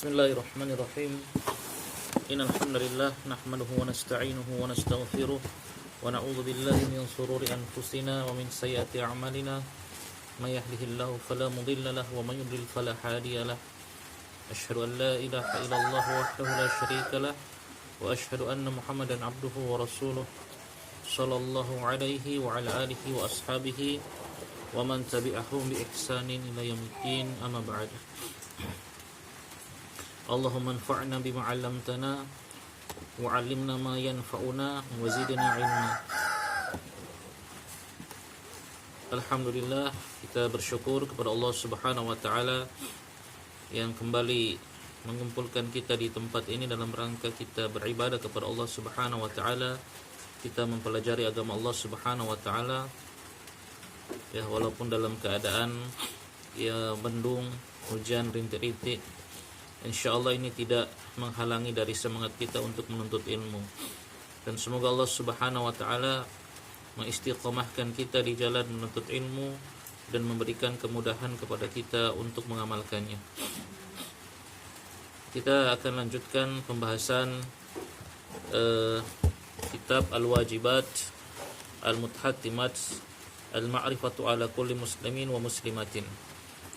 Bismillahirrahmanirrahim. Innal hamdalillah nahmaduhu wa nasta'inuhu wa nastaghfiruh wa na'udzu billahi min shururi anfusina wa min sayyiati a'malina. May yahdihillahu fala mudilla lahu wa may yudlil fala hadiya lahu. Asyhadu an la ilaha illallah wahdahu la syarika lah wa asyhadu anna Muhammadan abduhu wa rasuluh sallallahu alaihi wa ala alihi wa ashabihi wa man tabi'ahum bi ihsanin ila yaumiddin, amma ba'd. Allahumma anfa'na bima 'allamtana wa 'allimna ma yanfa'una wa zidna 'ilma. Alhamdulillah, kita bersyukur kepada Allah Subhanahu wa taala yang kembali mengumpulkan kita di tempat ini dalam rangka kita beribadah kepada Allah Subhanahu wa taala. Kita mempelajari agama Allah Subhanahu wa taala, ya, walaupun dalam keadaan ya mendung, hujan rintik-rintik. InsyaAllah ini tidak menghalangi dari semangat kita untuk menuntut ilmu. Dan semoga Allah Subhanahu wa ta'ala mengistiqomahkan kita di jalan menuntut ilmu dan memberikan kemudahan kepada kita untuk mengamalkannya. Kita akan lanjutkan pembahasan kitab Al-Wajibat Al-Mutahatimat Al-Ma'rifatu ala kulli muslimin wa muslimatin,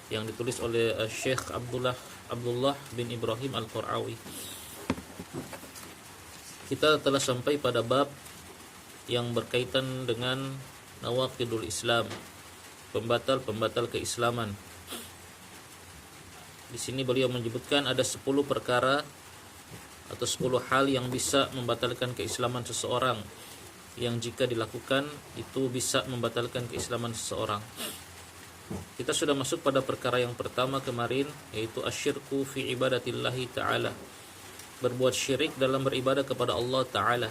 yang ditulis oleh Syekh Abdullah bin Ibrahim Al-Qurawi. Kita telah sampai pada bab yang berkaitan dengan nawaqidul Islam, pembatal-pembatal keislaman. Di sini beliau menyebutkan ada 10 perkara atau 10 hal yang bisa membatalkan keislaman seseorang, yang jika dilakukan itu bisa membatalkan keislaman seseorang. Kita sudah masuk pada perkara yang pertama kemarin, yaitu asyirku fi ibadatillahi ta'ala, berbuat syirik dalam beribadah kepada Allah Ta'ala.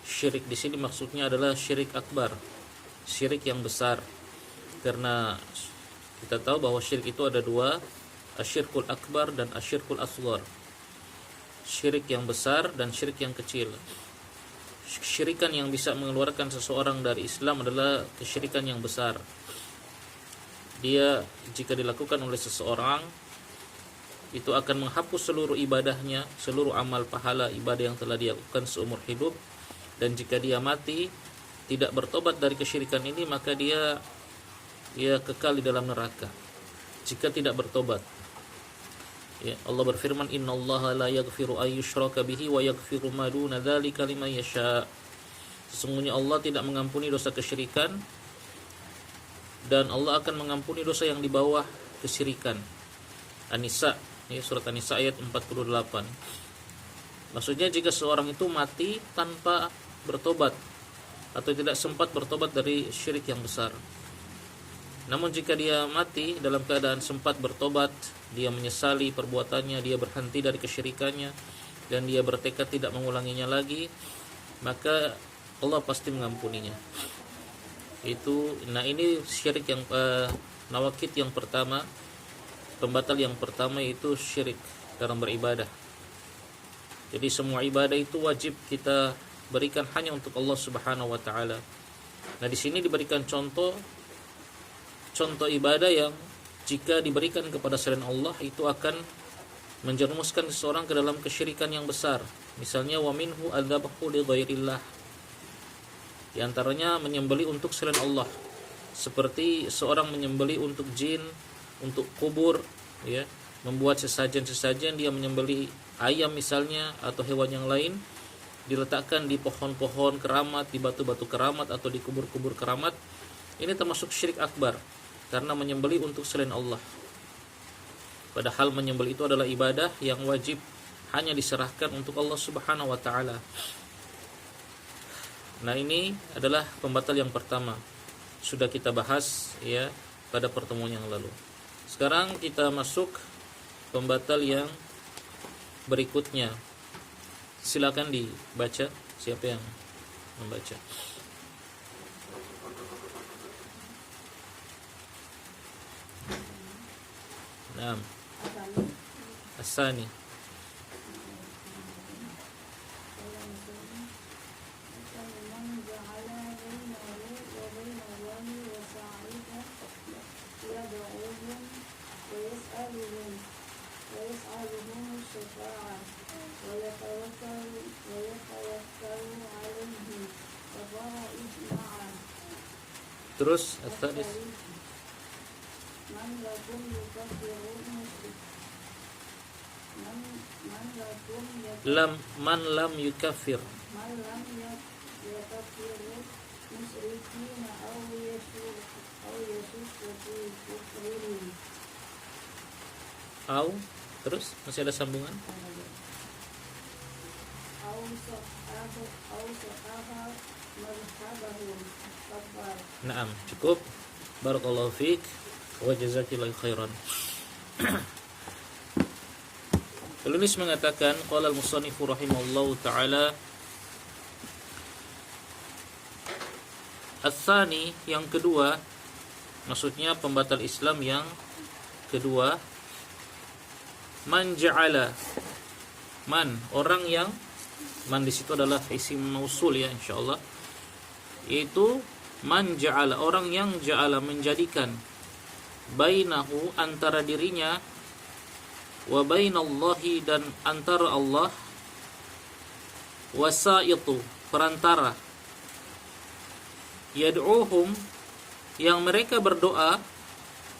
Syirik di sini maksudnya adalah syirik akbar, syirik yang besar. Karena kita tahu bahwa syirik itu ada dua, asyirkul akbar dan asyirkul asghar. Syirik yang besar dan syirik yang kecil. Syirikan yang bisa mengeluarkan seseorang dari Islam adalah kesyirikan yang besar. Dia jika dilakukan oleh seseorang itu akan menghapus seluruh ibadahnya, seluruh amal pahala ibadah yang telah dia lakukan seumur hidup. Dan jika dia mati tidak bertobat dari kesyirikan ini, maka dia kekal di dalam neraka jika tidak bertobat. Ya, Allah berfirman, innallaha la yaghfiru ay yushraka bihi wa yaghfiru ma duna dzalika liman yasha. Sesungguhnya Allah tidak mengampuni dosa kesyirikan, dan Allah akan mengampuni dosa yang di bawah kesyirikan. An-Nisa, ya, surat An-Nisa ayat 48. Maksudnya jika seorang itu mati tanpa bertobat atau tidak sempat bertobat dari syirik yang besar. Namun jika dia mati dalam keadaan sempat bertobat, dia menyesali perbuatannya, dia berhenti dari kesyirikannya, dan dia bertekad tidak mengulanginya lagi, maka Allah pasti mengampuninya. Ini syirik yang nawakid yang pertama, pembatal yang pertama, itu syirik dalam beribadah. Jadi semua ibadah itu wajib kita berikan hanya untuk Allah Subhanahu wa taala. Nah, di sini diberikan contoh ibadah yang jika diberikan kepada selain Allah itu akan menjerumuskan seseorang ke dalam kesyirikan yang besar. Misalnya wa minhu adzabahu li ghairillah. Di antaranya menyembelih untuk selain Allah, seperti seorang menyembelih untuk jin, untuk kubur, ya, membuat sesajen-sesajen, dia menyembelih ayam misalnya atau hewan yang lain, diletakkan di pohon-pohon keramat, di batu-batu keramat atau di kubur-kubur keramat. Ini termasuk syirik akbar karena menyembelih untuk selain Allah. Padahal menyembelih itu adalah ibadah yang wajib hanya diserahkan untuk Allah Subhanahu wa taala. Nah, ini adalah pembatal yang pertama. Sudah kita bahas, ya, pada pertemuan yang lalu. Sekarang kita masuk pembatal yang berikutnya. Silakan dibaca, siapa yang membaca? Naam. Asani. ويسألهم الشفاعة ويتوكل عليهم كفر إجماعا. Terus at-thalits من لكم يكفر المشرك man lam yukaffir. من لم يكفر المشركين أو يشك في كفرهم Terus masih ada sambungan. أو صحح مذهبهم كفر. Naam, cukup. Barakallahu fiik wa jazakillahu khairan. Penulis mengatakan qala al-musannifu rahimahullahu taala Ats-tsani, yang kedua, maksudnya pembatal Islam yang kedua, man ja'ala, orang yang, man di situ adalah isim mausul ya insyaallah, yaitu man ja'ala, orang yang ja'ala menjadikan, bainahu antara dirinya, wa bainallahi dan antara Allah, wasaitu perantara, yad'uhum yang mereka berdoa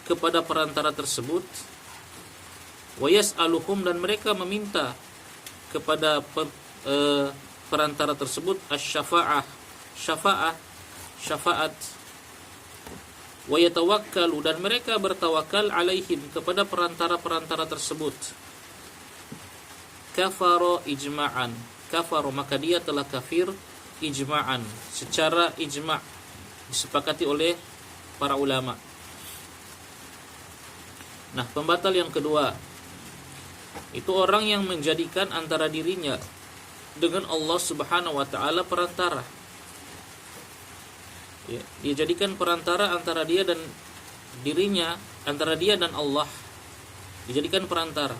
kepada perantara tersebut, wa yas'aluhum dan mereka meminta kepada perantara tersebut syafaat, wa yatawakkalu dan mereka bertawakal alaihim kepada perantara-perantara tersebut, kafaro ijma'an, kafaro maka dia telah kafir ijma'an, secara ijma' disepakati oleh para ulama. Nah, pembatal yang kedua itu orang yang menjadikan antara dirinya dengan Allah Subhanahu wa taala perantara. Ya, dia jadikan perantara antara dia dan dirinya, antara dia dan Allah. Dijadikan perantara.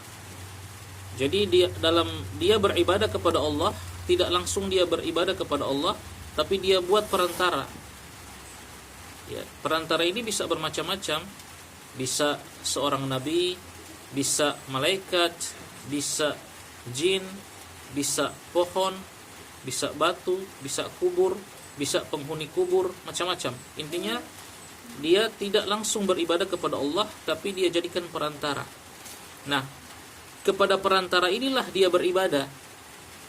Jadi dia beribadah kepada Allah, tidak langsung dia beribadah kepada Allah, tapi dia buat perantara. Ya, perantara ini bisa bermacam-macam. Bisa seorang nabi, bisa malaikat, bisa jin, bisa pohon, bisa batu, bisa kubur, bisa penghuni kubur, macam-macam. Intinya dia tidak langsung beribadah kepada Allah, tapi dia jadikan perantara. Nah, kepada perantara inilah dia beribadah.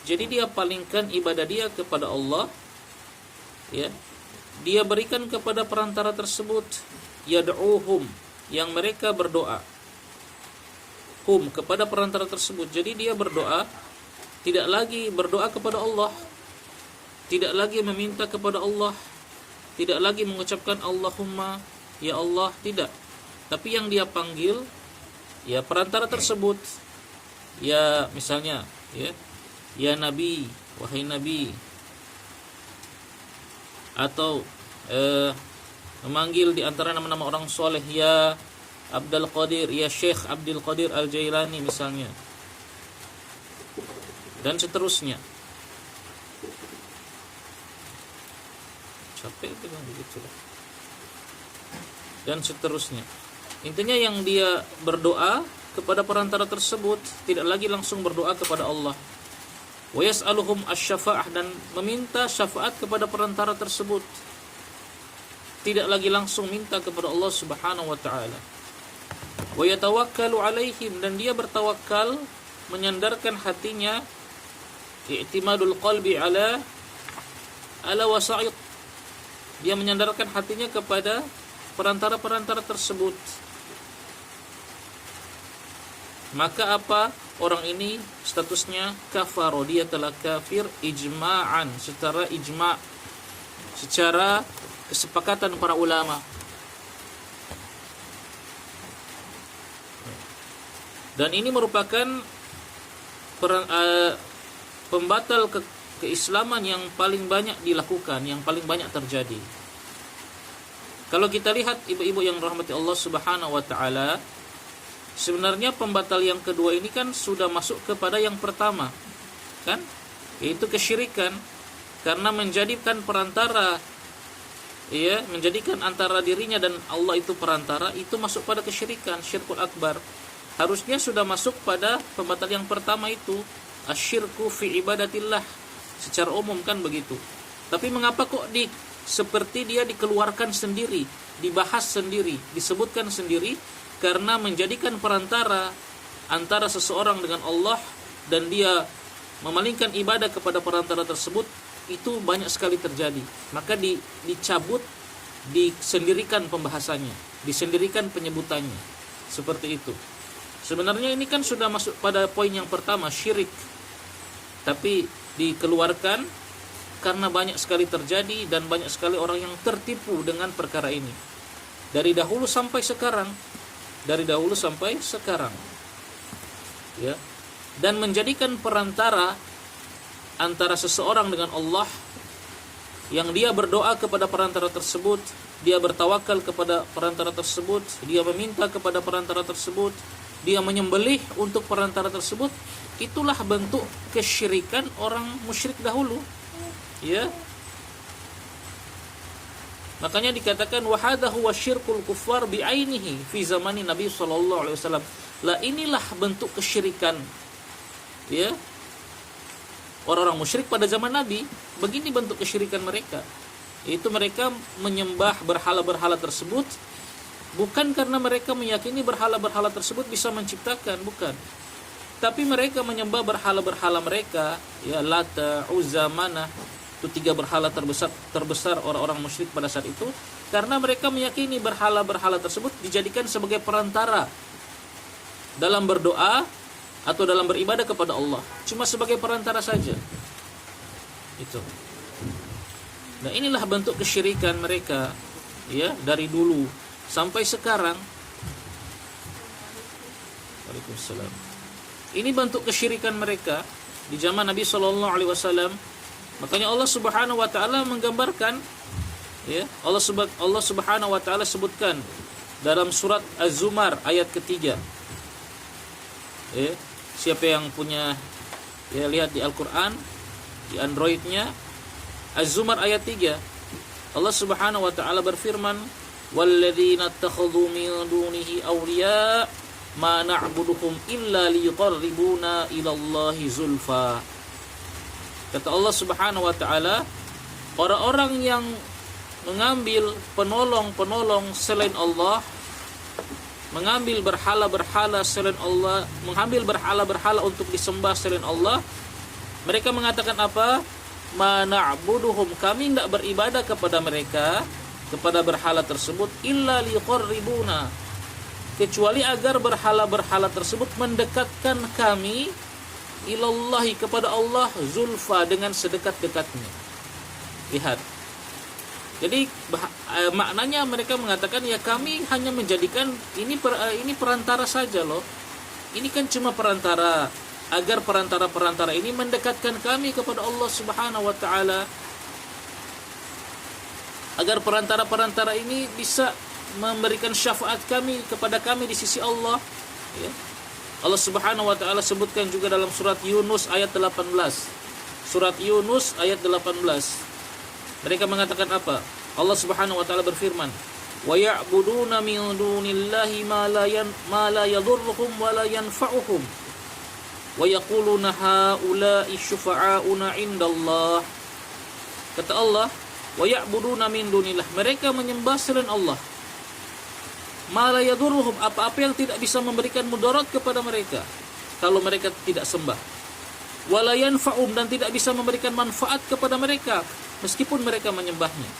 Jadi dia palingkan ibadah dia kepada Allah, ya. Dia berikan kepada perantara tersebut, yad'uhum, yang mereka berdoa, hum, kepada perantara tersebut. Jadi dia berdoa, tidak lagi berdoa kepada Allah, tidak lagi meminta kepada Allah, tidak lagi mengucapkan Allahumma, ya Allah, tidak. Tapi yang dia panggil, ya perantara tersebut, ya misalnya, ya Nabi, wahai Nabi, atau memanggil di antara nama-nama orang soleh, ya Abdul Qadir, ya Syekh Abdul Qadir Al-Jailani misalnya, dan seterusnya. Capek bilang begitu lah. Dan seterusnya. Intinya yang dia berdoa kepada perantara tersebut, tidak lagi langsung berdoa kepada Allah. Wa yas'aluhum asy-syafa'ah, dan meminta syafaat kepada perantara tersebut, tidak lagi langsung minta kepada Allah Subhanahu wa taala. Wa yatawakkalu alaihim, dan dia bertawakal, menyandarkan hatinya, i'timadul qalbi ala wasa'id, dia menyandarkan hatinya kepada perantara-perantara tersebut. Maka apa? Orang ini statusnya kafaro, dia telah kafir ijma'an, secara ijma', secara kesepakatan para ulama. Dan ini merupakan pembatal keislaman yang paling banyak dilakukan, yang paling banyak terjadi. Kalau kita lihat ibu-ibu yang rahmati Allah Subhanahu wa taala, sebenarnya pembatal yang kedua ini kan sudah masuk kepada yang pertama, kan? Yaitu kesyirikan, karena menjadikan perantara, ya, menjadikan antara dirinya dan Allah itu perantara, itu masuk pada kesyirikan, syirkul akbar. harusnya sudah masuk pada pembatal yang pertama itu, asyirku fi ibadatillah, secara umum kan begitu. Tapi mengapa kok seperti dia dikeluarkan sendiri, dibahas sendiri, disebutkan sendiri? Karena menjadikan perantara antara seseorang dengan Allah dan dia memalingkan ibadah kepada perantara tersebut, itu banyak sekali terjadi. Maka dicabut, disendirikan pembahasannya, disendirikan penyebutannya. Seperti itu. Sebenarnya ini kan sudah masuk pada poin yang pertama, syirik. Tapi dikeluarkan karena banyak sekali terjadi dan banyak sekali orang yang tertipu dengan perkara ini. Dari dahulu sampai sekarang. Ya. Dan menjadikan perantara antara seseorang dengan Allah, yang dia berdoa kepada perantara tersebut, dia bertawakal kepada perantara tersebut, dia meminta kepada perantara tersebut, dia menyembelih untuk perantara tersebut, itulah bentuk kesyirikan orang musyrik dahulu. Ya. Makanya dikatakan wahadahu wasyirkul kuffar bi'ainihi fi zamani Nabi sallallahu alaihi wasallam. Lah inilah bentuk kesyirikan, ya, orang-orang musyrik pada zaman Nabi. Begini bentuk kesyirikan mereka, yaitu mereka menyembah berhala-berhala tersebut bukan karena mereka meyakini berhala-berhala tersebut bisa menciptakan, bukan. Tapi mereka menyembah berhala-berhala mereka, ya, Lata, Uzza, Manah, itu 3 berhala terbesar orang-orang musyrik pada saat itu, karena mereka meyakini berhala-berhala tersebut dijadikan sebagai perantara dalam berdoa atau dalam beribadah kepada Allah, cuma sebagai perantara saja. Itu. Nah, inilah bentuk kesyirikan mereka, ya, dari dulu sampai sekarang. Waalaikumsalam. Ini bentuk kesyirikan mereka di zaman Nabi sallallahu alaihi wasallam. Makanya Allah Subhanahu wa taala menggambarkan, ya, Allah Subhanahu wa taala sebutkan dalam surat Az-Zumar ayat ketiga. Ya, siapa yang punya, ya, lihat di Al-Qur'an di Androidnya, Az-Zumar ayat 3. Allah Subhanahu wa taala berfirman, "Walladzina ittakhadhu min dunihi awliya ma na'buduhum illa liyuqarribuna ila Allahi zulfa." Kata Allah Subhanahu wa taala, orang-orang yang mengambil penolong-penolong selain Allah, mengambil berhala-berhala selain Allah, mengambil berhala-berhala untuk disembah selain Allah, mereka mengatakan apa? Ma na'buduhum, kami tidak beribadah kepada mereka, kepada berhala tersebut, illa liqarribuna, kecuali agar berhala-berhala tersebut mendekatkan kami ilallahi, kepada Allah, zulfa, dengan sedekat-dekatnya. Lihat. Jadi maknanya mereka mengatakan, ya, kami hanya menjadikan ini perantara saja loh. Ini kan cuma perantara, agar perantara-perantara ini mendekatkan kami kepada Allah Subhanahu wa taala, agar perantara-perantara ini bisa memberikan syafaat kami kepada kami di sisi Allah, ya. Allah Subhanahu wa taala sebutkan juga dalam surat Yunus ayat 18. Surat Yunus ayat 18. Mereka mengatakan apa? Allah Subhanahu wa taala berfirman, "Wa ya'buduna min dunillahi ma la yadhurruhum wa la yanfa'uhum. Wa yaquluna haula'i syufa'auna 'indallah." Kata Allah, "Wa ya'buduna min dunillah." Mereka menyembah selain Allah. Ma la yadhurruhum, apa-apa yang tidak bisa memberikan mudarat kepada mereka kalau mereka tidak sembah. Wa la yanfa'um, dan tidak bisa memberikan manfaat kepada mereka meskipun mereka menyembahnya.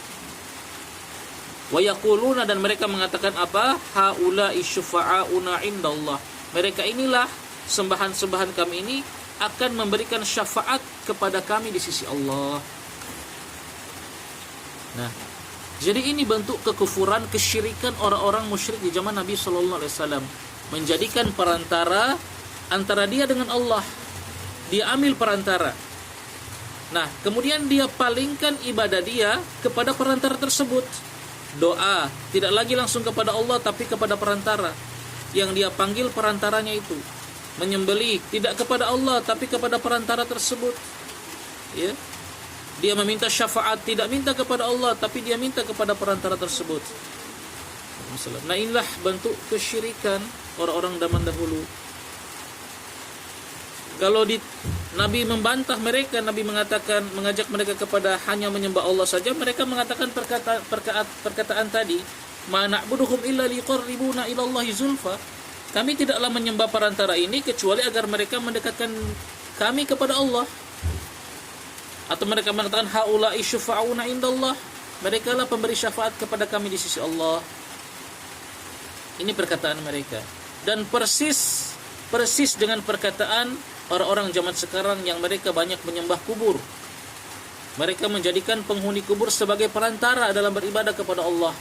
Wa yaquluna, dan mereka mengatakan apa? Haula'i syufa'auna 'indallah. Mereka inilah, sembahan-sembahan kami ini akan memberikan syafaat kepada kami di sisi Allah. Nah, jadi ini bentuk kekufuran, kesyirikan orang-orang musyrik di zaman Nabi sallallahu alaihi wasallam, menjadikan perantara antara dia dengan Allah. Dia ambil perantara. Nah, kemudian dia palingkan ibadah dia kepada perantara tersebut. Doa tidak lagi langsung kepada Allah tapi kepada perantara yang dia panggil perantaranya itu. Menyembelih tidak kepada Allah tapi kepada perantara tersebut. Ya. Dia meminta syafaat tidak minta kepada Allah tapi dia minta kepada perantara tersebut. Nah, inilah bentuk kesyirikan orang-orang zaman dahulu. Kalau Nabi membantah mereka, Nabi mengatakan, mengajak mereka kepada hanya menyembah Allah saja, mereka mengatakan perkataan tadi, ma na'buduhum illa liqarribuna ila Allahi zulfa. Kami tidaklah menyembah perantara ini kecuali agar mereka mendekatkan kami kepada Allah. Atau mereka mengatakan haula'i syufa'una indallah, mereka lah pemberi syafaat kepada kami di sisi Allah. Ini perkataan mereka. Dan persis dengan perkataan orang-orang zaman sekarang yang mereka banyak menyembah kubur. Mereka menjadikan penghuni kubur sebagai perantara dalam beribadah kepada Allah.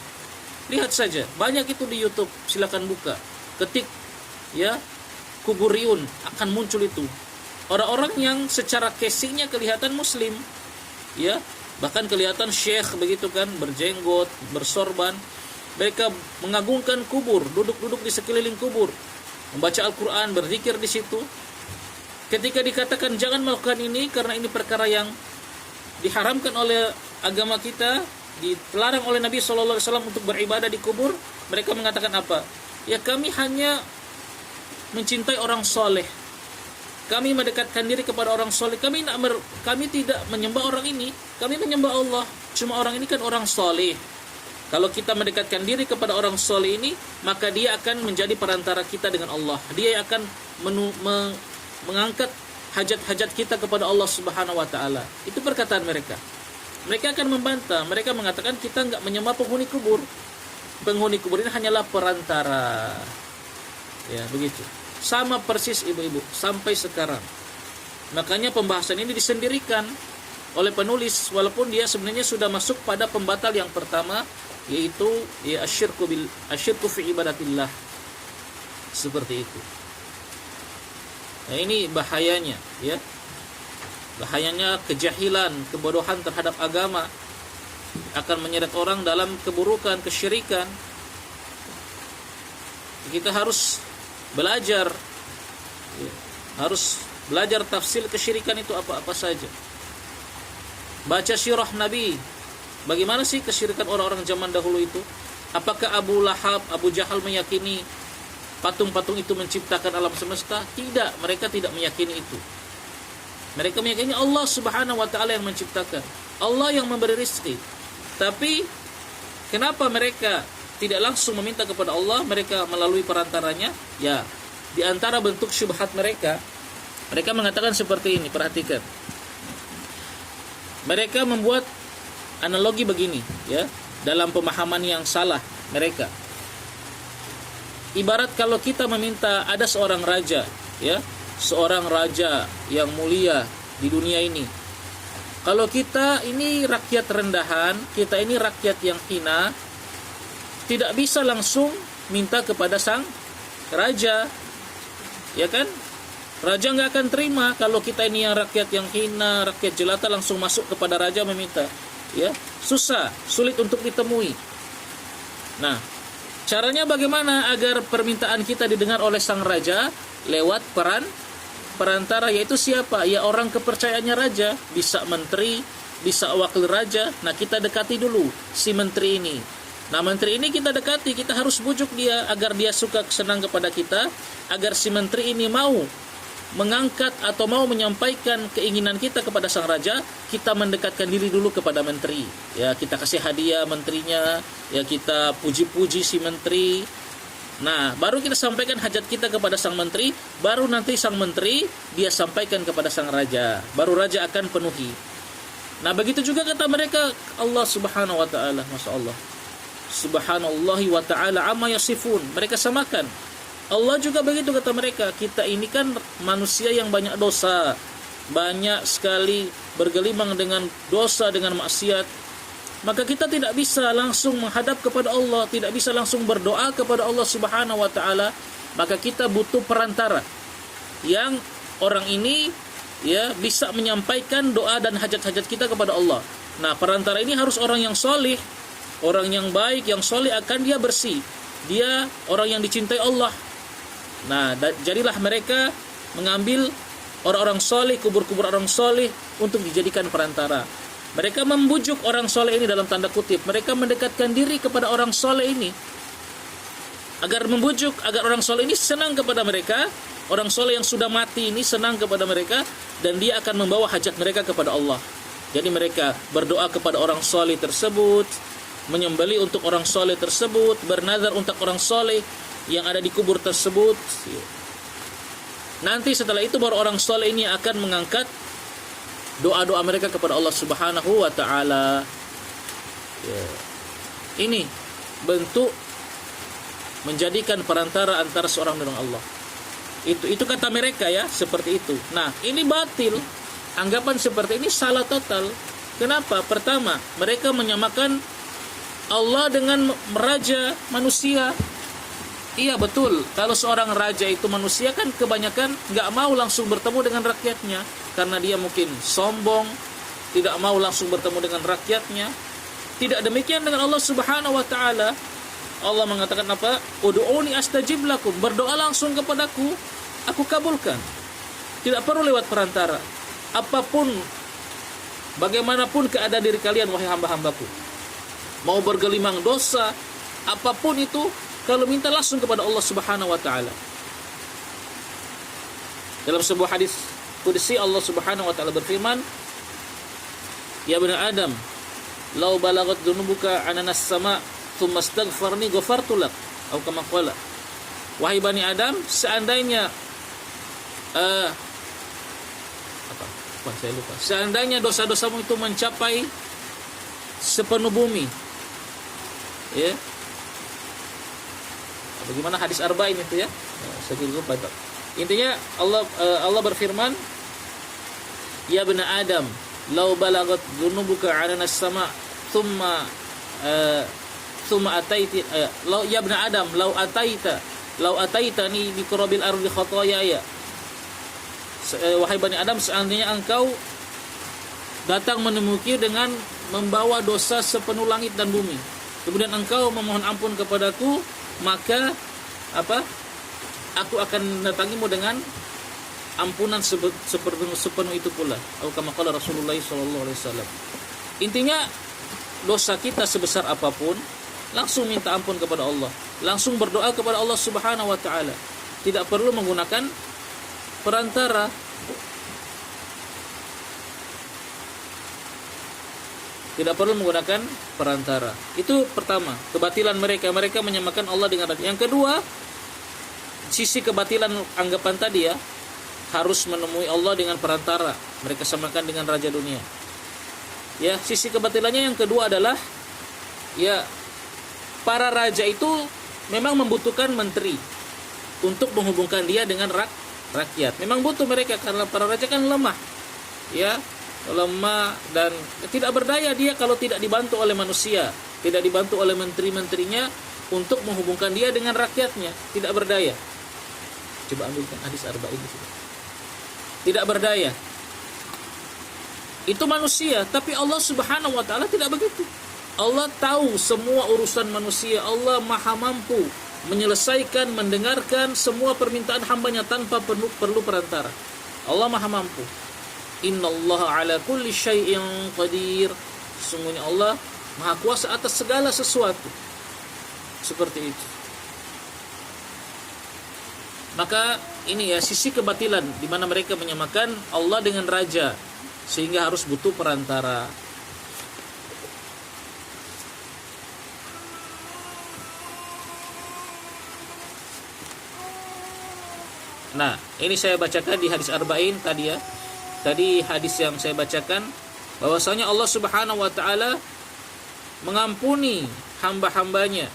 Lihat saja, banyak itu di YouTube, silakan buka. Ketik ya kuburiun, akan muncul itu. Orang-orang yang secara casingnya kelihatan muslim, ya, bahkan kelihatan syekh begitu kan, berjenggot, bersorban. Mereka mengagungkan kubur, duduk-duduk di sekeliling kubur, membaca Al-Quran, berzikir di situ. Ketika dikatakan jangan melakukan ini karena ini perkara yang diharamkan oleh agama kita, dilarang oleh Nabi SAW untuk beribadah di kubur, mereka mengatakan apa? Ya, kami hanya mencintai orang soleh, kami mendekatkan diri kepada orang soleh, kami tidak menyembah orang ini, kami menyembah Allah. Cuma orang ini kan orang soleh. Kalau kita mendekatkan diri kepada orang soleh ini, maka dia akan menjadi perantara kita dengan Allah. Dia akan mengangkat hajat-hajat kita kepada Allah Subhanahu wa taala. Itu perkataan mereka. Mereka akan membantah, mereka mengatakan kita enggak menyembah penghuni kubur. Penghuni kubur ini hanyalah perantara. Ya, begitu. Sama persis ibu-ibu sampai sekarang. Makanya pembahasan ini disendirikan oleh penulis walaupun dia sebenarnya sudah masuk pada pembatal yang pertama, yaitu ya asyirku fi ibadatillah. Seperti itu. Nah, ini bahayanya, ya. Bahayanya kejahilan, kebodohan terhadap agama akan menyeret orang dalam keburukan, kesyirikan. Kita harus belajar, ya, harus belajar tafsir kesyirikan itu apa-apa saja. Baca sirah Nabi. Bagaimana sih kesyirikan orang-orang zaman dahulu itu? Apakah Abu Lahab, Abu Jahal meyakini patung-patung itu menciptakan alam semesta? Tidak, mereka tidak meyakini itu. Mereka meyakini Allah Subhanahu wa taala yang menciptakan, Allah yang memberi rezeki. Tapi kenapa mereka tidak langsung meminta kepada Allah, mereka melalui perantaranya? Ya, di antara bentuk syubhat mereka mengatakan seperti ini, perhatikan. Mereka membuat analogi begini, ya, dalam pemahaman yang salah mereka. Ibarat kalau kita meminta ada seorang raja, ya, seorang raja yang mulia di dunia ini. Kalau kita ini rakyat rendahan, kita ini rakyat yang hina, tidak bisa langsung minta kepada sang raja, ya kan? Raja nggak akan terima kalau kita ini yang rakyat yang hina, rakyat jelata langsung masuk kepada raja meminta, ya, susah, sulit untuk ditemui. Nah, caranya bagaimana agar permintaan kita didengar oleh sang raja? Lewat perantara, yaitu siapa? Ya, orang kepercayaannya raja, bisa menteri, bisa wakil raja. Nah, kita dekati dulu si menteri ini. Nah, menteri ini kita dekati, kita harus bujuk dia agar dia suka senang kepada kita, agar si menteri ini mau mengangkat atau mau menyampaikan keinginan kita kepada sang raja. Kita mendekatkan diri dulu kepada menteri. Ya, kita kasih hadiah menterinya, ya, kita puji-puji si menteri. Nah, baru kita sampaikan hajat kita kepada sang menteri, baru nanti sang menteri dia sampaikan kepada sang raja, baru raja akan penuhi. Nah, begitu juga kata mereka, Allah Subhanahu wa taala, Masya Allah, Subhanallahi wa ta'ala amma yasifun. Mereka samakan. Allah juga begitu kata mereka. Kita ini kan manusia yang banyak dosa, banyak sekali bergelimang dengan dosa, dengan maksiat. Maka kita tidak bisa langsung menghadap kepada Allah, tidak bisa langsung berdoa kepada Allah Subhanahu wa ta'ala. Maka kita butuh perantara yang orang ini, ya, bisa menyampaikan doa dan hajat-hajat kita kepada Allah. Nah, perantara ini harus orang yang soleh, orang yang baik, yang soleh, akan dia bersih, dia orang yang dicintai Allah. Nah, jadilah mereka mengambil orang-orang soleh, kubur-kubur orang soleh untuk dijadikan perantara. Mereka membujuk orang soleh ini dalam tanda kutip. Mereka mendekatkan diri kepada orang soleh ini. agar membujuk agar orang soleh ini senang kepada mereka. Orang soleh yang sudah mati ini senang kepada mereka, dan dia akan membawa hajat mereka kepada Allah. Jadi mereka berdoa kepada orang soleh tersebut, menyembelih untuk orang soleh tersebut, bernazar untuk orang soleh yang ada di kubur tersebut. Nanti setelah itu baru orang soleh ini akan mengangkat doa-doa mereka kepada Allah Subhanahu wa taala. Ini bentuk menjadikan perantara antara seorang dengan Allah. Itu kata mereka ya, seperti itu. Nah, ini batil. Anggapan seperti ini salah total. Kenapa? Pertama, mereka menyamakan Allah dengan raja manusia. Iya betul, kalau seorang raja itu manusia kan kebanyakan nggak mau langsung bertemu dengan rakyatnya, karena dia mungkin sombong, tidak mau langsung bertemu dengan rakyatnya. Tidak demikian dengan Allah Subhanahu wa taala. Allah mengatakan apa? Ud'uni astajib lakum. Berdoa langsung kepadaku, aku kabulkan. Tidak perlu lewat perantara. Apapun, bagaimanapun keadaan diri kalian, wahai hamba-hambaku, mau bergelimang dosa, apapun itu, kalau minta langsung kepada Allah Subhanahu wa taala. Dalam sebuah hadis qudsi Allah Subhanahu wa taala berfirman, "Ya bani Adam, law balagat dunubuka ananas sama, tsumma astaghfarni ghafartu lak." Atau kama qala, wahai bani Adam, seandainya saya lupa. Seandainya dosa-dosamu itu mencapai sepenuh bumi, ya. Bagaimana hadis arba'in itu ya? Saya lupa. Intinya Allah berfirman, "Ya bani Adam, law balagat dhunubuka 'alanas sama, thumma ataiti ya bani Adam, law ataitani bi qurabil ardi khataaya." Wahai bani Adam, seandainya engkau datang menemuki dengan membawa dosa sepenuh langit dan bumi, kemudian engkau memohon ampun kepadaku, maka aku akan mendatangimu dengan ampunan sepenuh itu pula. Atau kama qala Rasulullah sallallahu alaihi wasallam. Intinya, dosa kita sebesar apapun, langsung minta ampun kepada Allah, langsung berdoa kepada Allah Subhanahu wa taala. Tidak perlu menggunakan perantara. Tidak perlu menggunakan perantara. Itu pertama, kebatilan mereka. Mereka menyamakan Allah dengan raja. Yang kedua, sisi kebatilan anggapan tadi ya, harus menemui Allah dengan perantara. Mereka samakan dengan raja dunia. Ya, sisi kebatilannya yang kedua adalah ya, para raja itu memang membutuhkan menteri untuk menghubungkan dia dengan rakyat. Memang butuh mereka karena para raja kan lemah. Ya, lemah dan tidak berdaya dia kalau tidak dibantu oleh manusia, tidak dibantu oleh menteri-menterinya untuk menghubungkan dia dengan rakyatnya, tidak berdaya. Coba ambilkan hadis arba'in di sini. Tidak berdaya. Itu manusia, tapi Allah Subhanahu wa taala tidak begitu. Allah tahu semua urusan manusia. Allah Maha mampu menyelesaikan, mendengarkan semua permintaan hambanya tanpa perlu perantara. Allah Maha mampu. Innallaha ala kulli syai'in qadir. Sesungguhnya Allah Maha kuasa atas segala sesuatu. Seperti itu. Maka ini ya sisi kebatilan di mana mereka menyamakan Allah dengan raja, sehingga harus butuh perantara. Nah, ini saya bacakan di hadis arba'in tadi ya. Tadi hadis yang saya bacakan bahwasanya Allah Subhanahu wa taala mengampuni hamba-hambanya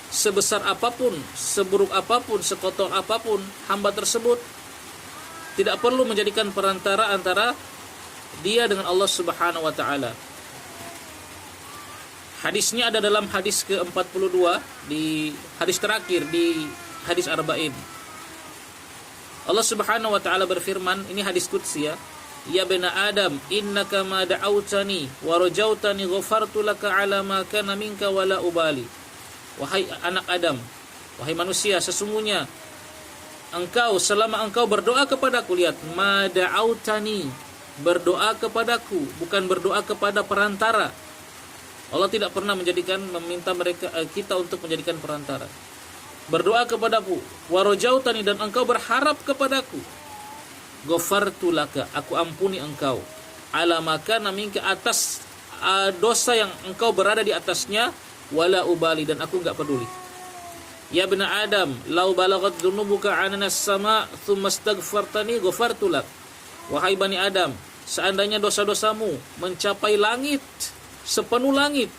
sebesar apapun, seburuk apapun, sekotor apapun hamba tersebut, tidak perlu menjadikan perantara antara dia dengan Allah Subhanahu wa taala. Hadisnya ada dalam hadis ke-42 di hadis terakhir di hadis arba'in. Allah Subhanahu wa taala berfirman, ini hadis qudsi ya. Ya bani Adam, innaka ma da'autani wa rajautani ghafartu laka ala ma kana minka wala ubali. Wahai anak Adam, wahai manusia, sesungguhnya engkau selama engkau berdoa kepadaku, lihat, ma da'autani, berdoa kepadaku, bukan berdoa kepada perantara. Allah tidak pernah meminta kita untuk menjadikan perantara. berdoa kepadaku, wa rajautani, dan engkau berharap kepadaku, ghafartu laka, aku ampuni engkau, ala makana minka, atas dosa yang engkau berada di atasnya, wala ubali, dan aku enggak peduli. Ya bena Adam, lau balagat dhunubuka ananas sama thumma astaghfartani ghafartu lak. Wahai Bani Adam, seandainya dosa-dosamu mencapai langit, sepenuh langit,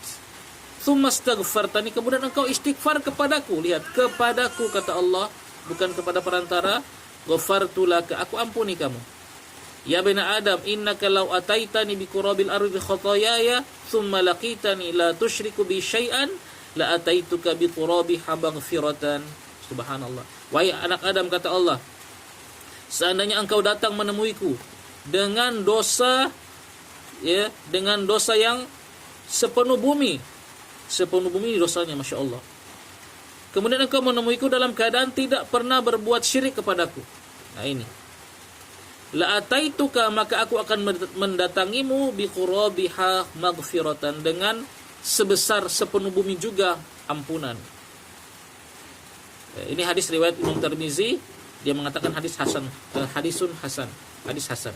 thumma astaghfartani, kemudian engkau istighfar kepadaku, lihat, kepadaku kata Allah, bukan kepada perantara, ghafartu laka, aku ampuni kamu. Ya bena Adam, innaka law ataitani bi qurabil ardi khotoyaya thumma laqitani la tusyriku bi syai'an la ataituka bi qurabiha maghfiratan. Subhanallah. Wahai anak Adam, kata Allah, seandainya engkau datang menemuiku dengan dosa, ya, dengan dosa yang sepenuh bumi dosanya, Masya Allah, kemudian engkau menemuiku dalam keadaan tidak pernah berbuat syirik kepadaku, nah ini, la ataituka, maka aku akan mendatangimu bi qurabiha maghfiratan, dengan sebesar sepenuh bumi juga ampunan. Ini hadis riwayat Imam Tirmizi, dia mengatakan hadis hasan, hadis hasan.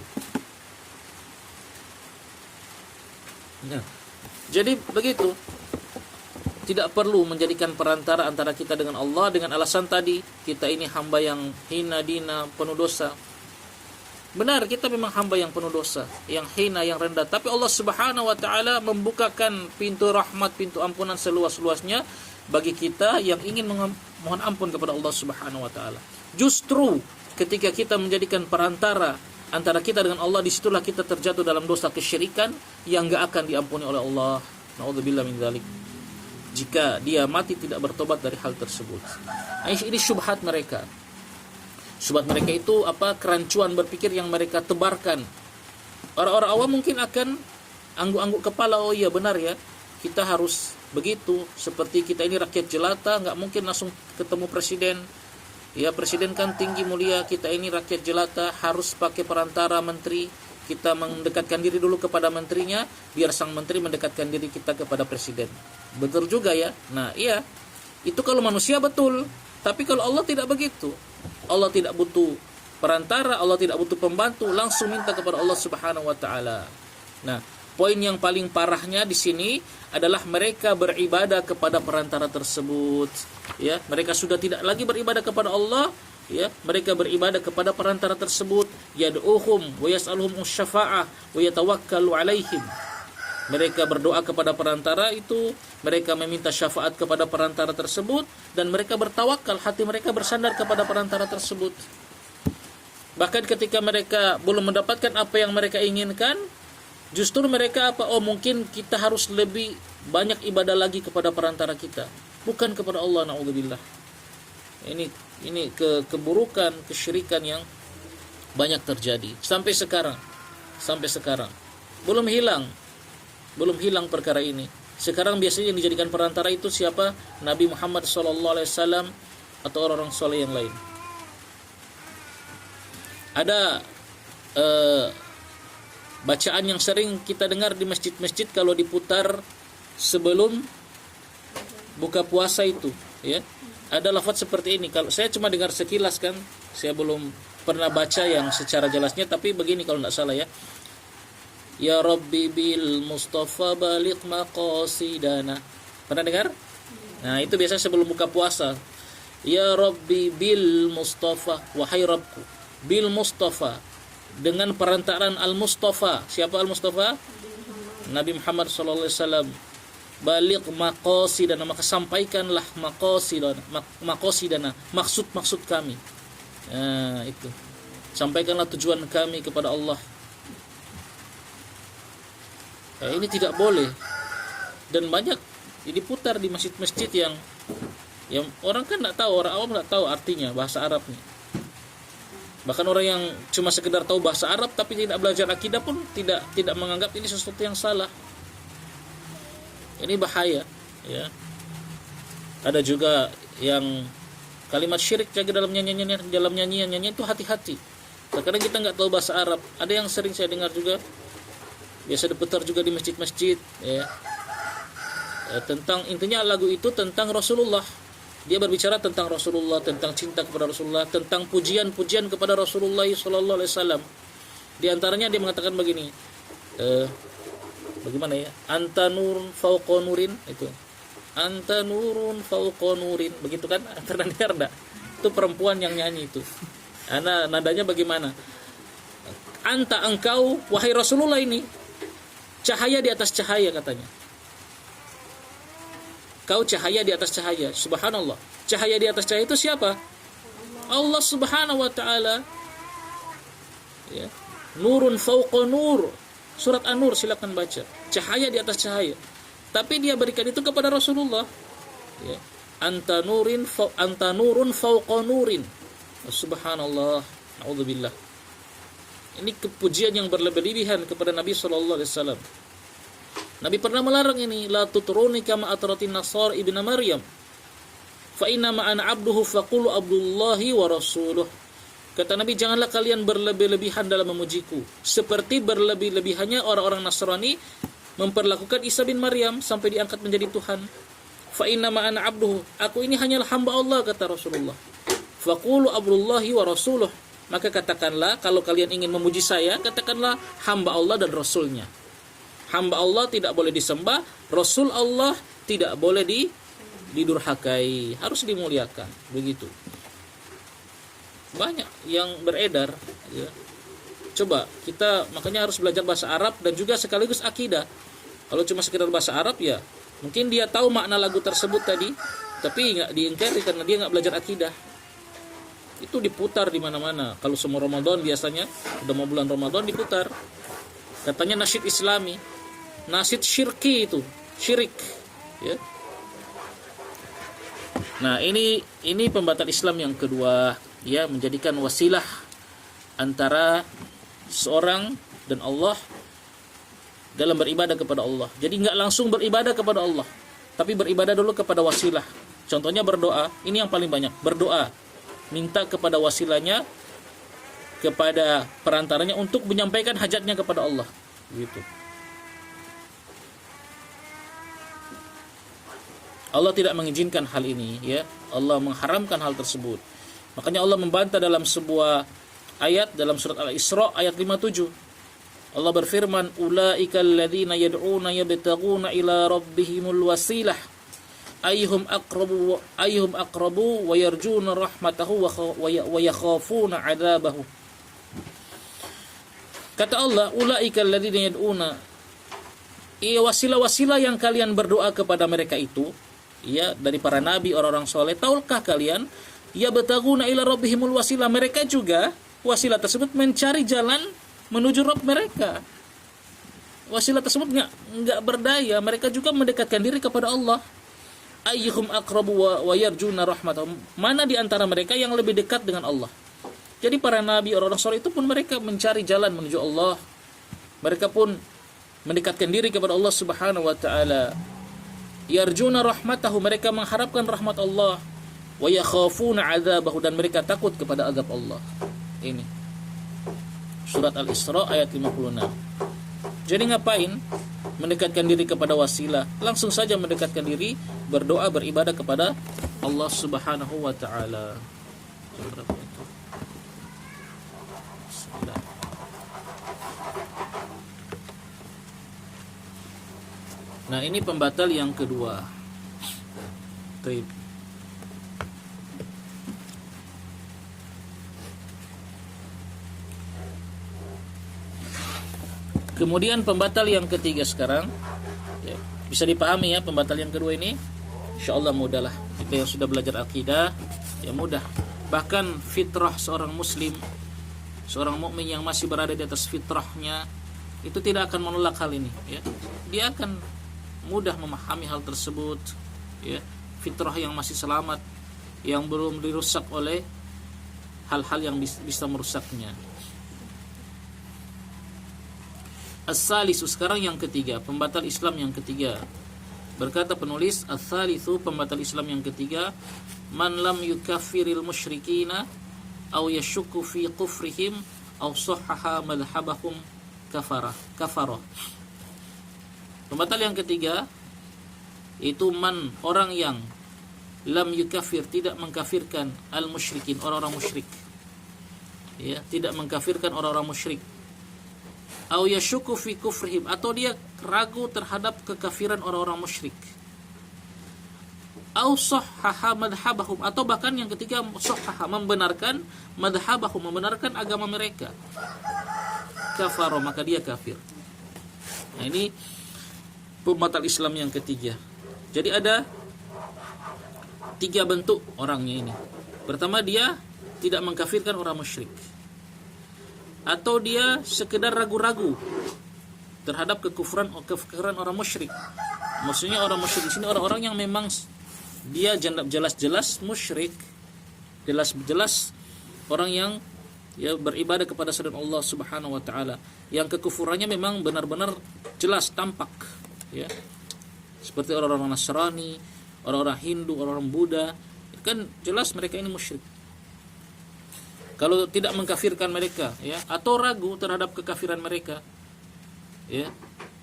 Nah, jadi begitu, tidak perlu menjadikan perantara antara kita dengan Allah dengan alasan tadi, kita ini hamba yang hina dina, penuh dosa. Benar, kita memang hamba yang penuh dosa, yang hina, yang rendah, tapi Allah Subhanahu wa taala membukakan pintu rahmat, pintu ampunan seluas-luasnya bagi kita yang ingin mohon ampun kepada Allah Subhanahu wa taala. Justru ketika kita menjadikan perantara antara kita dengan Allah, disitulah kita terjatuh dalam dosa kesyirikan yang gak akan diampuni oleh Allah. Na'udzubillah min dzalik. Jika dia mati tidak bertobat dari hal tersebut. Ini syubhat mereka. Syubhat mereka itu apa? Kerancuan berpikir yang mereka tebarkan. Orang-orang awam mungkin akan angguk-angguk kepala, oh iya benar ya, kita harus begitu. Seperti kita ini rakyat jelata, gak mungkin langsung ketemu presiden. Ya, presiden kan tinggi mulia, kita ini rakyat jelata, harus pakai perantara menteri. Kita mendekatkan diri dulu kepada menterinya, biar sang menteri mendekatkan diri kita kepada presiden. Betul juga ya. Nah iya, itu kalau manusia betul. Tapi kalau Allah tidak begitu. Allah tidak butuh perantara, Allah tidak butuh pembantu, langsung minta kepada Allah Subhanahu wa taala. Nah, poin yang paling parahnya di sini adalah mereka beribadah kepada perantara tersebut. Ya, mereka sudah tidak lagi beribadah kepada Allah, ya, mereka beribadah kepada perantara tersebut. Yad'uhum wa yas'aluhum syafa'ah wa yatawakkalu 'alaihim. Mereka berdoa kepada perantara itu, mereka meminta syafaat kepada perantara tersebut, dan mereka bertawakal, hati mereka bersandar kepada perantara tersebut. Bahkan ketika mereka belum mendapatkan apa yang mereka inginkan, justru mereka apa? Oh, mungkin kita harus lebih banyak ibadah lagi kepada perantara kita, bukan kepada Allah. Na'udzubillah. Ini keburukan, kesyirikan yang banyak terjadi sampai sekarang. Belum hilang perkara ini. Sekarang biasanya yang dijadikan perantara itu siapa? Nabi Muhammad SAW atau orang-orang soleh yang lain. Ada bacaan yang sering kita dengar di masjid-masjid kalau diputar sebelum buka puasa itu, ya. Ada lafaz seperti ini. Kalau saya cuma dengar sekilas kan, saya belum pernah baca yang secara jelasnya, tapi begini kalau tidak salah ya. Ya Rabbi bil Mustafa balik maqasidana. Pernah dengar? Nah, itu biasa sebelum buka puasa. Ya Rabbi bil Mustafa, wahai Rabbku, bil Mustafa, dengan perantaraan Al-Mustafa. Siapa Al-Mustafa? Nabi Muhammad SAW. Balik maqasidana, maka sampaikanlah maqasidana, maksud kami. Nah, itu. Sampaikanlah tujuan kami kepada Allah. Ini tidak boleh, dan banyak diputar di masjid-masjid yang orang kan tidak tahu, orang awam tidak tahu artinya bahasa Arabnya. Bahkan orang yang cuma sekedar tahu bahasa Arab tapi tidak belajar akidah pun tidak menganggap ini sesuatu yang salah. Ini bahaya, ya. Ada juga yang kalimat syirik jaga dalam nyanyian itu, hati-hati. Terkadang kita nggak tahu bahasa Arab. Ada yang sering saya dengar juga, biasa diputar juga di masjid-masjid, ya. Tentang, intinya lagu itu tentang Rasulullah. Dia berbicara tentang Rasulullah, tentang cinta kepada Rasulullah, tentang pujian-pujian kepada Rasulullah sallallahu alaihi wasallam. Di antaranya dia mengatakan begini, bagaimana ya? Anta nurun fauqa nurin, itu. Anta nurun fauqa nurin, begitu kan? Pernah dengar enggak? Itu perempuan yang nyanyi itu. Nadanya bagaimana? Anta, engkau, wahai Rasulullah ini, cahaya di atas cahaya katanya. Kau cahaya di atas cahaya. Subhanallah. Cahaya di atas cahaya itu siapa? Allah Subhanahu wa taala. Ya. Nurun fauqa nur. Surat An-Nur silakan baca. Cahaya di atas cahaya. Tapi dia berikan itu kepada Rasulullah. Ya. Anta nurun fauqa nurin. Subhanallah. Nauzubillah. Ini kepujian yang berlebihan kepada Nabi sallallahu alaihi wasallam. Nabi pernah melarang ini, la tutruni kama atratin Nasar ibnu Maryam. Fa inna ma ana abduhu faqulu abdullahi wa rasuluh. Kata Nabi, janganlah kalian berlebih-lebihan dalam memujiku, seperti berlebih-lebihannya orang-orang Nasrani memperlakukan Isa bin Maryam sampai diangkat menjadi Tuhan. Fa inna ma ana abduhu, aku ini hanyalah hamba Allah, kata Rasulullah. Faqulu abdullahi wa rasuluh. Maka katakanlah, kalau kalian ingin memuji saya, katakanlah hamba Allah dan Rasulnya. Hamba Allah tidak boleh disembah, Rasul Allah tidak boleh didurhakai, harus dimuliakan, begitu. Banyak yang beredar, ya. Coba kita makanya harus belajar bahasa Arab dan juga sekaligus akidah. Kalau cuma sekedar bahasa Arab ya, mungkin dia tahu makna lagu tersebut tadi, tapi nggak diingkari karena dia nggak belajar akidah. Itu diputar di mana-mana. Kalau semua Ramadan biasanya, udah mau bulan Ramadan diputar. Katanya nasyid Islami. Nasyid syirki itu, syirik, ya. Nah, ini pembatal Islam yang kedua, ya, menjadikan wasilah antara seorang dan Allah dalam beribadah kepada Allah. Jadi nggak langsung beribadah kepada Allah, tapi beribadah dulu kepada wasilah. Contohnya berdoa, ini yang paling banyak. Berdoa, minta kepada wasilahnya, kepada perantaranya untuk menyampaikan hajatnya kepada Allah, gitu. Allah tidak mengizinkan hal ini, ya. Allah mengharamkan hal tersebut. Makanya Allah membantah dalam sebuah ayat dalam surat Al-Isra ayat 57. Allah berfirman, "Ulaikal ladzina yad'una yabtaguna ila rabbihimul wasilah ayyuhum aqrabu wa yarjuna rahmatahu wa yakhafuna 'adzabahu." Kata Allah, "Ulaikal ladzina yad'una", wasilah-wasilah yang kalian berdoa kepada mereka itu, ya, dari para nabi, orang-orang soleh. Tahukah kalian, ya betaguna ila rabbihimul wasilah, mereka juga wasilah tersebut mencari jalan menuju Rabb mereka. Wasilah tersebut enggak berdaya, mereka juga mendekatkan diri kepada Allah. Ayyuhum aqrabu wa yarjuna rahmatahum, mana di antara mereka yang lebih dekat dengan Allah. Jadi para nabi, orang-orang soleh itu pun mereka mencari jalan menuju Allah. Mereka pun mendekatkan diri kepada Allah Subhanahu wa taala. Yarjuna rahmatahu, mereka mengharapkan rahmat Allah. Wa yakhafuna 'adzabahu, dan mereka takut kepada azab Allah. Ini surat Al-Isra ayat 56. Jadi ngapain mendekatkan diri kepada wasilah? Langsung saja mendekatkan diri, berdoa, beribadah kepada Allah Subhanahu wa taala. Nah, ini pembatal yang kedua. Baik. Kemudian pembatal yang ketiga sekarang, ya, bisa dipahami ya pembatal yang kedua ini. Insyaallah mudah lah. Kita yang sudah belajar akidah, ya mudah. Bahkan fitrah seorang muslim, seorang mukmin yang masih berada di atas fitrahnya, itu tidak akan menolak hal ini, ya. Dia akan mudah memahami hal tersebut, ya. Fitrah yang masih selamat, yang belum dirusak oleh hal-hal yang bisa merusaknya. As-salisu, sekarang yang ketiga, pembatal Islam yang ketiga. Berkata penulis, as-salisu, pembatal Islam yang ketiga, man lam yukaffiril musyrikina aw yashukku fi kufrihim aw sahhaha madhhabahum kafara. Pembatal yang ketiga itu man, orang yang lam yukafir, tidak mengkafirkan al-musyrikin, orang-orang musyrik. Ya, tidak mengkafirkan orang-orang musyrik. Au yashukku fi kufrihim, atau dia ragu terhadap kekafiran orang-orang musyrik. Au sahhaha madhhabahum, atau bahkan yang ketiga sahhaha, membenarkan madhhabahum, membenarkan agama mereka. Kafaro, maka dia kafir. Nah, ini pembatal Islam yang ketiga. Jadi ada 3 bentuk orangnya ini. Pertama, dia tidak mengkafirkan orang musyrik, atau dia sekedar ragu-ragu terhadap kekufuran orang musyrik. Maksudnya orang musyrik di sini orang-orang yang memang dia jelas-jelas musyrik, jelas-jelas orang yang ya beribadah kepada selain Allah Subhanahu wa taala, yang kekufurannya memang benar-benar jelas tampak, ya. Seperti orang-orang Nasrani, orang-orang Hindu, orang-orang Buddha, kan jelas mereka ini musyrik. Kalau tidak mengkafirkan mereka, ya, atau ragu terhadap kekafiran mereka, ya.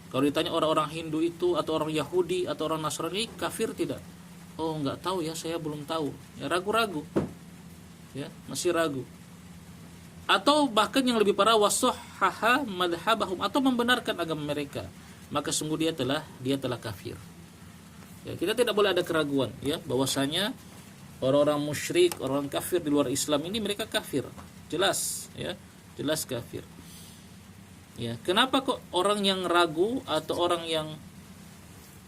Kalau ditanya orang-orang Hindu itu atau orang Yahudi atau orang Nasrani kafir tidak? Oh, enggak tahu ya, saya belum tahu. Ya, ragu-ragu. Ya, masih ragu. Atau bahkan yang lebih parah, wasahhaha madhhabahum, atau membenarkan agama mereka, maka sungguh dia telah kafir. Ya, kita tidak boleh ada keraguan, ya, bahwasanya orang-orang musyrik, orang kafir di luar Islam ini mereka kafir, jelas, ya, jelas kafir. Ya, kenapa kok orang yang ragu atau orang yang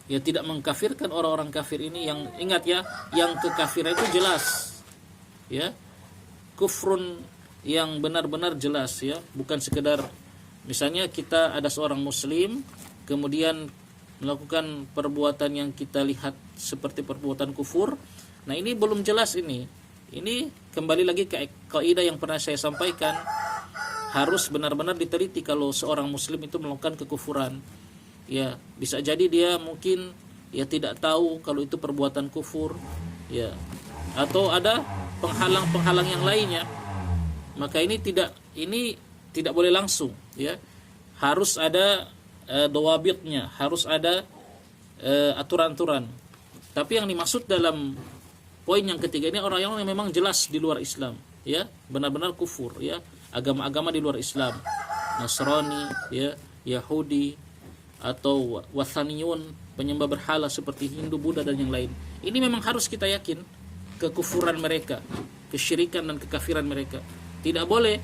ya tidak mengkafirkan orang-orang kafir ini, yang ingat ya, yang kekafiran itu jelas, ya, kufrun yang benar-benar jelas, ya, bukan sekedar misalnya kita ada seorang muslim kemudian melakukan perbuatan yang kita lihat seperti perbuatan kufur. Nah, ini belum jelas ini. Ini kembali lagi ke kaidah yang pernah saya sampaikan, harus benar-benar diteliti kalau seorang muslim itu melakukan kekufuran. Ya, bisa jadi dia mungkin ya tidak tahu kalau itu perbuatan kufur, ya, atau ada penghalang-penghalang yang lainnya. Maka ini tidak boleh langsung, ya. Harus ada dawabitnya, harus ada aturan-aturan. Tapi yang dimaksud dalam poin yang ketiga ini orang yang memang jelas di luar Islam, ya, benar-benar kufur, ya, agama-agama di luar Islam, Nasrani, ya, Yahudi, atau wathaniyun, penyembah berhala seperti Hindu, Buddha dan yang lain. Ini memang harus kita yakin kekufuran mereka, kesyirikan dan kekafiran mereka. Tidak boleh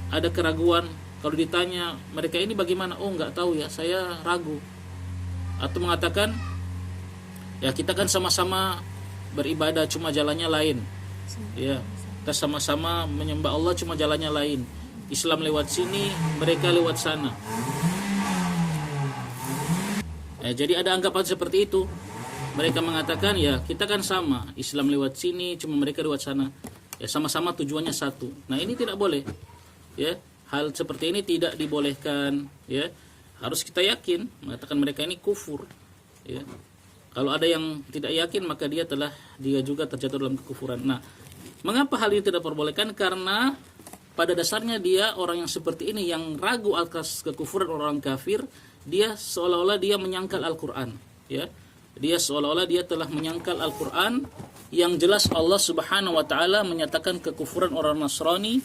ada keraguan. Kalau ditanya mereka ini bagaimana, oh enggak tahu ya, saya ragu. Atau mengatakan ya kita kan sama-sama beribadah cuma jalannya lain, ya, kita sama-sama menyembah Allah cuma jalannya lain. Islam lewat sini, mereka lewat sana. Ya, jadi ada anggapan seperti itu. Mereka mengatakan ya kita kan sama, Islam lewat sini cuma mereka lewat sana. Ya, sama-sama tujuannya satu. Nah, ini tidak boleh. Ya, hal seperti ini tidak dibolehkan, ya. Harus kita yakin mengatakan mereka ini kufur, ya. Kalau ada yang tidak yakin maka dia juga terjatuh dalam kekufuran. Nah, mengapa hal ini tidak diperbolehkan? Karena pada dasarnya dia orang yang seperti ini yang ragu atas kekufuran orang kafir, dia seolah-olah dia menyangkal Al-Qur'an, ya. Dia seolah-olah dia telah menyangkal Al-Qur'an yang jelas Allah Subhanahu wa taala menyatakan kekufuran orang Nasrani,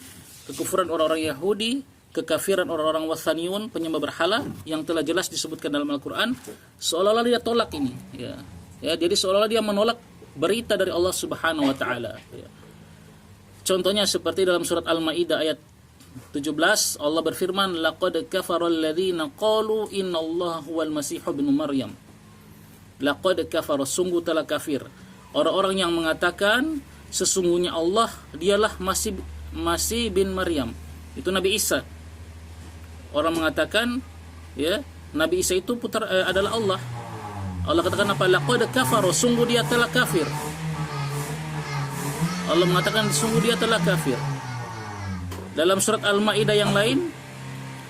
kekufuran orang-orang Yahudi, kekafiran orang-orang wathaniyun, penyembah berhala yang telah jelas disebutkan dalam Al-Qur'an. Seolah-olah dia tolak ini, ya. Ya, jadi seolah-olah dia menolak berita dari Allah Subhanahu wa taala, ya. Contohnya seperti dalam surat Al-Maidah ayat 17, Allah berfirman, laqad kafara alladziina qalu innallaha huwal masiih ibnu maryam. Laqad kafara, sungguh telah kafir orang-orang yang mengatakan sesungguhnya Allah dialah Masih bin Maryam. Itu Nabi Isa. Orang mengatakan ya Nabi Isa itu adalah Allah. Allah katakan apa? Laqad kafara, sungguh dia telah kafir. Allah mengatakan sungguh dia telah kafir. Dalam surat Al-Maidah yang lain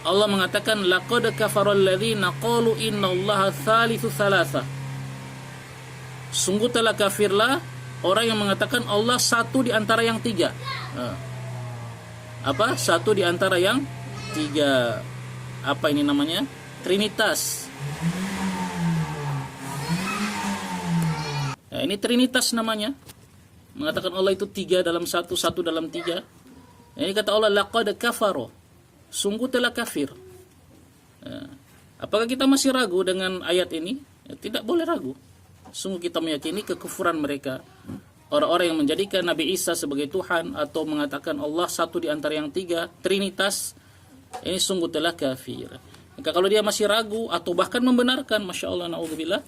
Allah mengatakan laqad kafara alladziina qalu innallaha tsalitsu tsalatsa. Sungguh telah kafirlah orang yang mengatakan Allah satu di antara yang tiga. Apa? Satu di antara yang tiga. Apa ini namanya? Trinitas. Nah, ini Trinitas namanya. mengatakan Allah itu 3 dalam 1, 1 dalam 3. Ini kata Allah, laqad kafara, sungguh telah kafir. Apakah kita masih ragu dengan ayat ini? Ya, tidak boleh ragu. Sungguh kita meyakini kekufuran mereka. Orang-orang yang menjadikan Nabi Isa sebagai Tuhan atau mengatakan Allah satu di antara yang 3, Trinitas, ini sungguh telah kafir. Maka kalau dia masih ragu atau bahkan membenarkan, Masya Allah, na'udzubillah,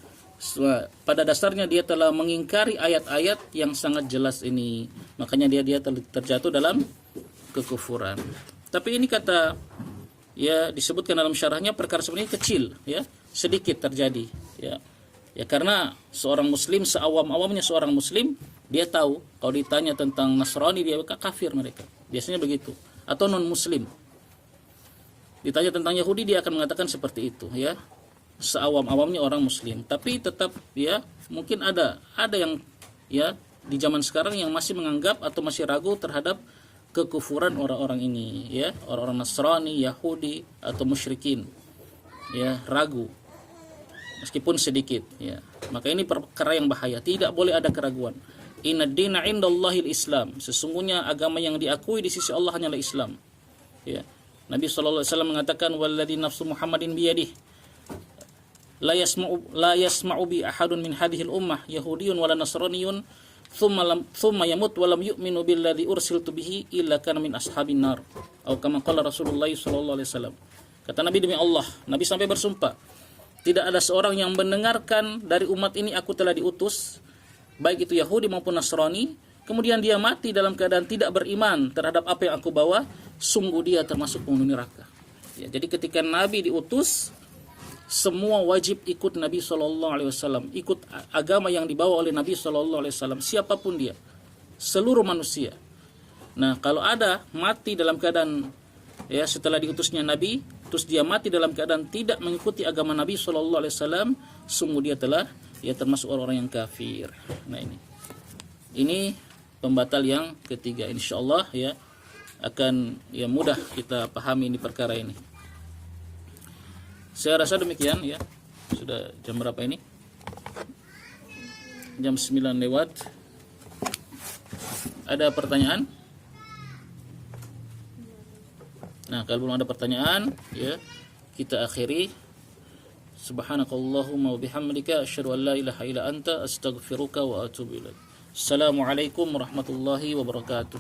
pada dasarnya dia telah mengingkari ayat-ayat yang sangat jelas ini. Makanya dia terjatuh dalam kekufuran. Tapi ini kata, ya disebutkan dalam syarahnya, perkara sebenarnya kecil, ya sedikit terjadi, ya karena seorang muslim, seawam-awamnya seorang muslim, dia tahu kalau ditanya tentang Nasrani dia kafir mereka, biasanya begitu, atau non muslim. Ditanya tentang Yahudi dia akan mengatakan seperti itu, ya seawam-awamnya orang muslim. Tapi tetap, ya mungkin ada yang, ya di zaman sekarang yang masih menganggap atau masih ragu terhadap kekufuran orang-orang ini, ya orang-orang Nasrani, Yahudi atau musyrikin, ya ragu meskipun sedikit, ya. Maka ini perkara yang bahaya, tidak boleh ada keraguan. Inad dina indallahil Islam, sesungguhnya agama yang diakui di sisi Allah hanyalah Islam, ya. Nabi SAW mengatakan, walladzi nafsu Muhammadin biyadih la yasma'u bi ahadun min hadhil ummah yahudiyyun wala nasraniyun thumma yamut walam yu'minu billadzi ursiltu bihi illa kana min ashabin nar, atau kama qala Rasulullah sallallahu alaihi wasallam. Kata Nabi, demi Allah, Nabi sampai bersumpah, tidak ada seorang yang mendengarkan dari umat ini aku telah diutus, baik itu Yahudi maupun Nasrani, kemudian dia mati dalam keadaan tidak beriman terhadap apa yang aku bawa, sungguh dia termasuk penghuni neraka. Ya, jadi ketika Nabi diutus, semua wajib ikut Nabi SAW, ikut agama yang dibawa oleh Nabi SAW, siapapun dia, seluruh manusia. Nah, kalau ada mati dalam keadaan, ya setelah diutusnya Nabi, terus dia mati dalam keadaan tidak mengikuti agama Nabi SAW, sungguh dia telah, ya termasuk orang-orang yang kafir. Nah ini pembatal yang ketiga. Insyaallah, ya akan, ya mudah kita pahami ini perkara ini. Saya rasa demikian, ya. Sudah jam berapa ini? Jam 9 lewat. Ada pertanyaan? Nah, kalau belum ada pertanyaan, ya kita akhiri. Subhanakallahumma wa bihamdika asyhadu an la ilaha illa anta astaghfiruka wa atubu ilaik. Assalamualaikum warahmatullahi wabarakatuh.